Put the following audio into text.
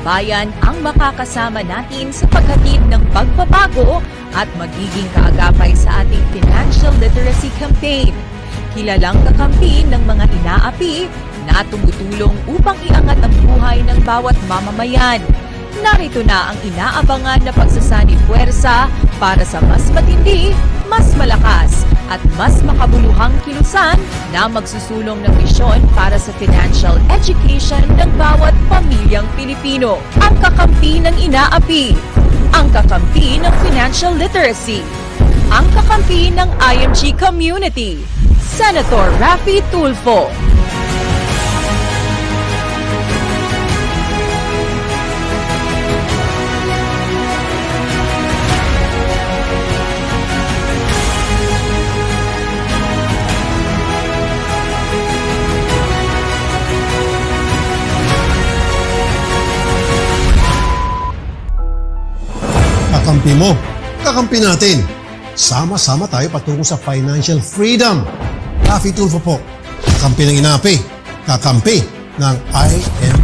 bayan ang makakasama natin sa paghatid ng pagbabago at magiging kaagapay sa ating financial literacy campaign. Kilalang kakampi ng mga inaapi na tumutulong upang iangat ang buhay ng bawat mamamayan. Narito na ang inaabangan na pagsasanib puwersa para sa mas matindi, mas malakas at mas makabuluhang kilusan na magsusulong ng misyon para sa financial education ng bawat pamilyang Pilipino. Ang kakampi ng inaapi, ang kakampi ng financial literacy, ang kakampi ng IMG community, Senator Raffy Tulfo. Kakampi mo, kakampi natin. Sama-sama tayo patungo sa financial freedom. Raffy Tulfo po, kakampi ng inaapi, kakampi ng IMG.